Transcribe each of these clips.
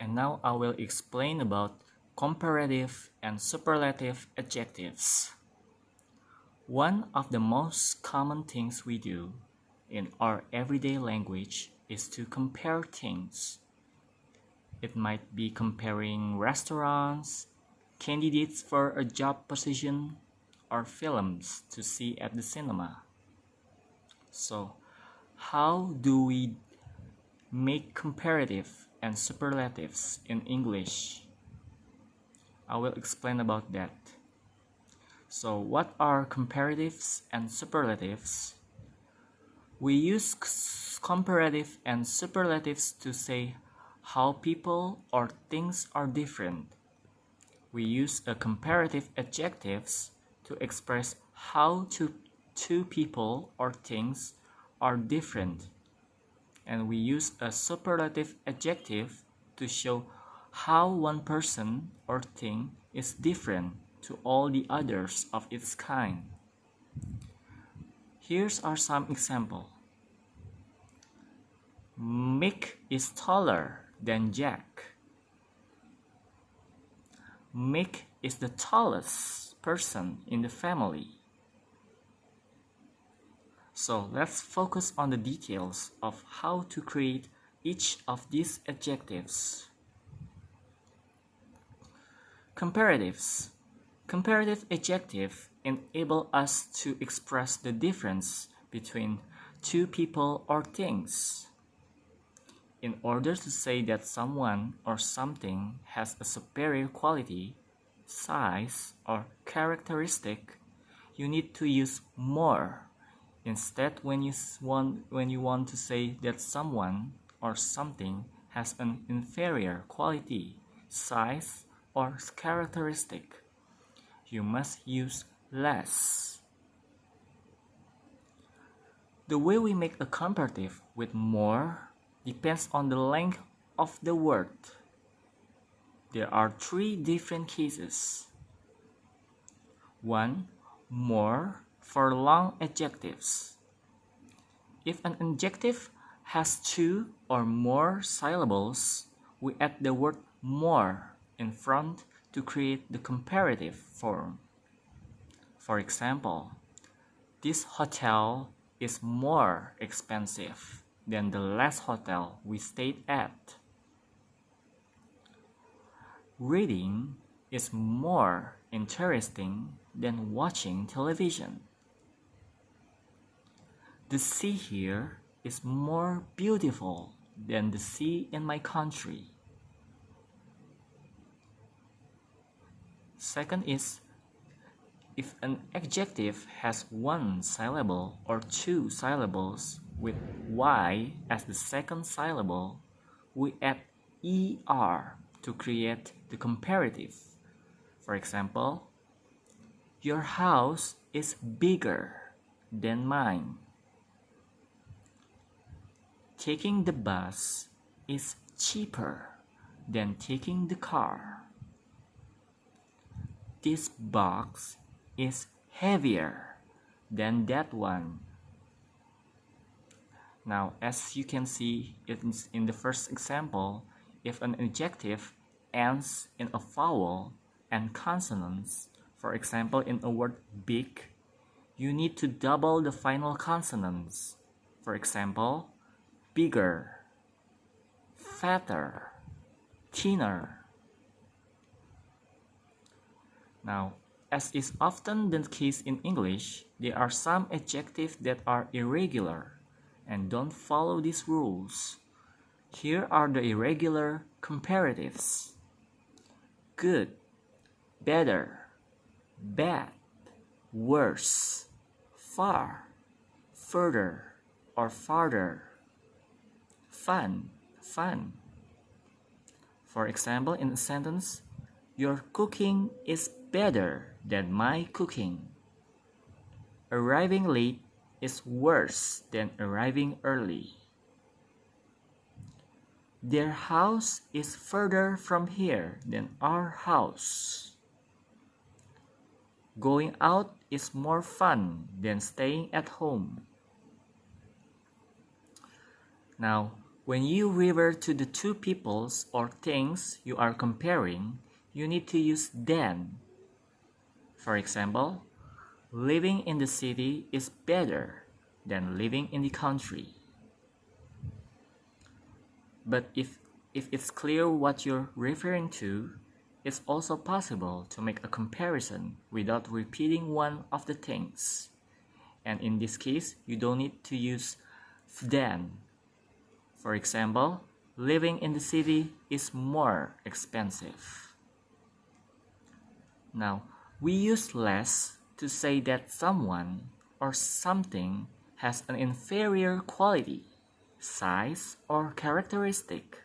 And now I will explain about comparative and superlative adjectives. One of the most common things we do in our everyday language is to compare things. It might be comparing restaurants, candidates for a job position, or films to see at the cinema. So, how do we make comparative and superlatives in English? I will explain about that. So, what are comparatives and superlatives? We use comparative and superlatives to say how people or things are different. We use a comparative adjectives to express how two people or things are different. And we use a superlative adjective to show how one person or thing is different to all the others of its kind. Here's are some examples. Mick is taller than Jack. Mick is the tallest person in the family. So let's focus on the details of how to create each of these adjectives. Comparatives. Comparative adjectives enable us to express the difference between two people or things. In order to say that someone or something has a superior quality, size, or characteristic, you need to use more. Instead, when you want to say that someone or something has an inferior quality, size, or characteristic, you must use less. The way we make a comparative with more depends on the length of the word. There are three different cases. 1. More for long adjectives. If an adjective has two or more syllables, we add the word more in front to create the comparative form. For example, this hotel is more expensive than the last hotel we stayed at. Reading is more interesting than watching television. The sea here is more beautiful than the sea in my country. Second is, if an adjective has one syllable or two syllables with y as the second syllable, we add er to create the comparative. For example, your house is bigger than mine. Taking the bus is cheaper than taking the car. This box is heavier than that one. Now, as you can see in the first example, if an adjective ends in a vowel and consonants, for example, in a word big, you need to double the final consonants. For example, bigger, fatter, thinner. Now, as is often the case in English, there are some adjectives that are irregular and don't follow these rules. Here are the irregular comparatives: good, better, bad, worse, far, further, or farther, fun. For example, in a sentence, your cooking is better than my cooking. Arriving late is worse than arriving early. Their house is further from here than our house. Going out is more fun than staying at home. Now, When you refer to the two peoples or things you are comparing, you need to use than. For example, living in the city is better than living in the country. But if it's clear what you're referring to, it's also possible to make a comparison without repeating one of the things. And in this case, you don't need to use than. For example, living in the city is more expensive. Now, we use less to say that someone or something has an inferior quality, size, or characteristic.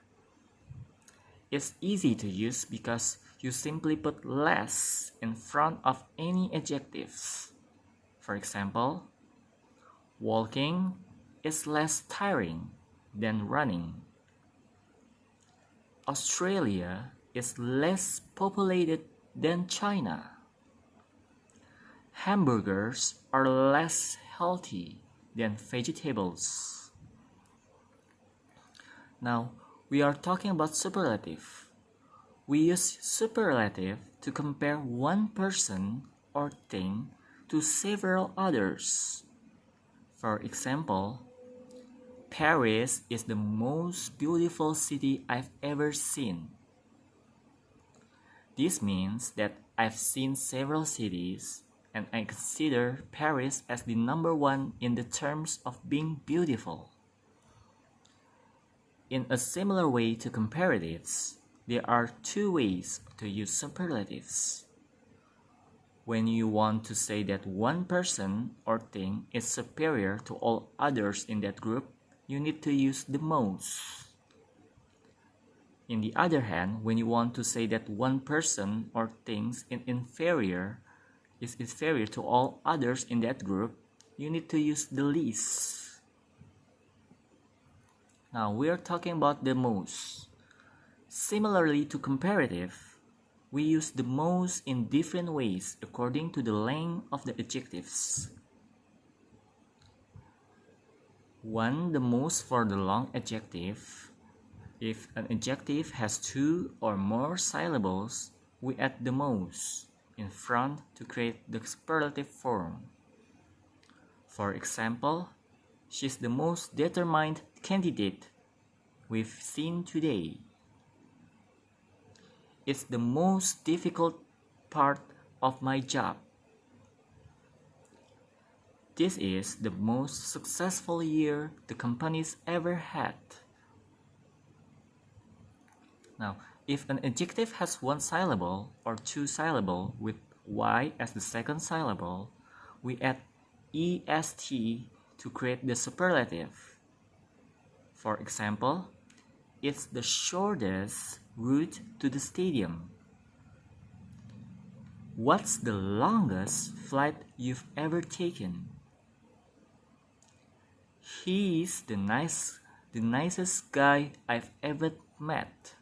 It's easy to use because you simply put less in front of any adjectives. For example, walking is less tiring than running. Australia is less populated than China. Hamburgers are less healthy than vegetables. Now, we are talking about superlative. We use superlative to compare one person or thing to several others. For example, Paris is the most beautiful city I've ever seen. This means that I've seen several cities and I consider Paris as the number one in the terms of being beautiful. In a similar way to comparatives, there are two ways to use superlatives. When you want to say that one person or thing is superior to all others in that group, you need to use the most. On the other hand, when you want to say that one person or thing is inferior to all others in that group, you need to use the least. Now we are talking about the most. Similarly to comparative, we use the most in different ways according to the length of the adjectives. 1. The most for the long adjective. If an adjective has two or more syllables, we add the most in front to create the superlative form. For example, she's the most determined candidate we've seen today. It's the most difficult part of my job. This is the most successful year the company's ever had. Now, if an adjective has one syllable or two syllables with y as the second syllable, we add est to create the superlative. For example, it's the shortest route to the stadium. What's the longest flight you've ever taken? He's the nicest guy I've ever met.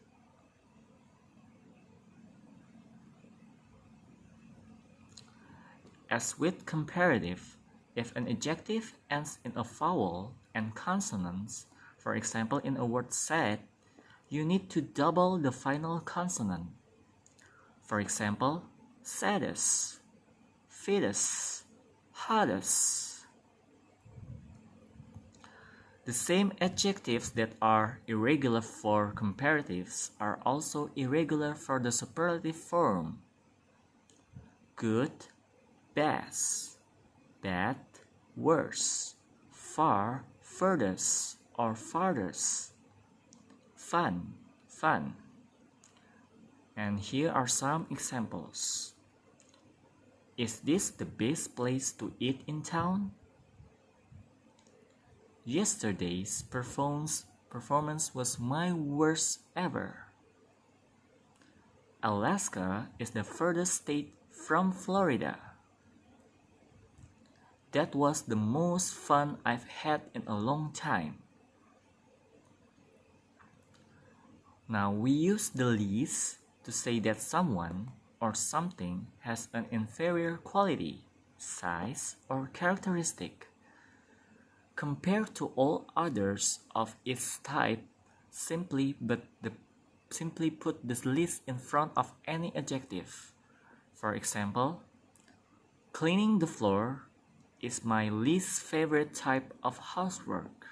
As with comparative, if an adjective ends in a vowel and consonants, for example in a word sad, you need to double the final consonant. For example, saddest, fittest, hottest. The same adjectives that are irregular for comparatives are also irregular for the superlative form. Good, best, bad, worse, far, furthest, or farthest, fun, fun. And here are some examples. Is this the best place to eat in town? Yesterday's performance was my worst ever. Alaska is the furthest state from Florida. That was the most fun I've had in a long time. Now we use the least to say that someone or something has an inferior quality, size, or characteristic. Compared to all others of its type, simply put this list in front of any adjective. For example, cleaning the floor is my least favorite type of housework.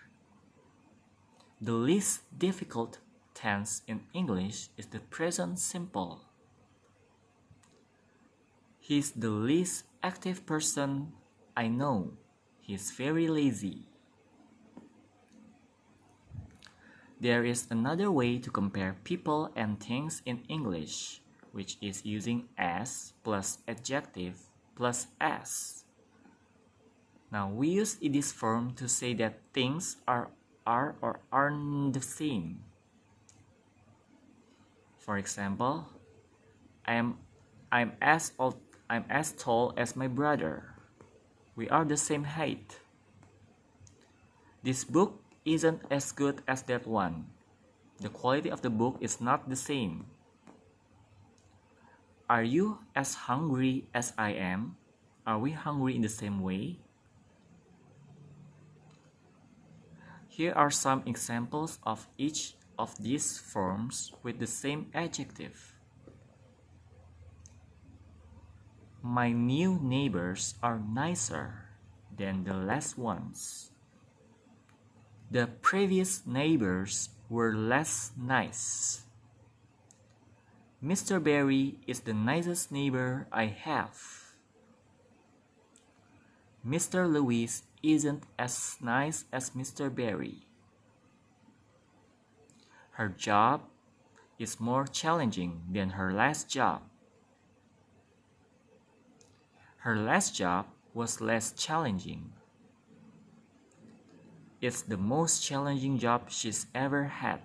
The least difficult tense in English is the present simple. He's the least active person I know. He's very lazy. There is another way to compare people and things in English, which is using as plus adjective plus as. Now we use this form to say that things are or aren't the same. For example, I'm as tall as my brother. We are the same height. This book isn't as good as that one. The quality of the book is not the same. Are you as hungry as I am? Are we hungry in the same way? Here are some examples of each of these forms with the same adjective. My new neighbors are nicer than the last ones. The previous neighbors were less nice. Mr. Barry is the nicest neighbor I have. Mr. Lewis isn't as nice as Mr. Barry. Her job is more challenging than her last job. Her last job was less challenging. It's the most challenging job she's ever had.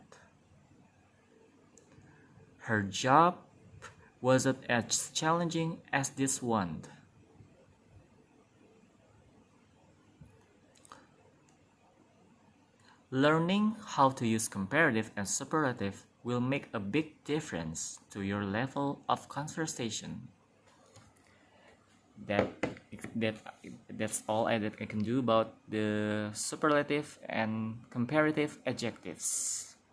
Her job wasn't as challenging as this one. Learning how to use comparative and superlative will make a big difference to your level of conversation. That's all that I can do about the superlative and comparative adjectives.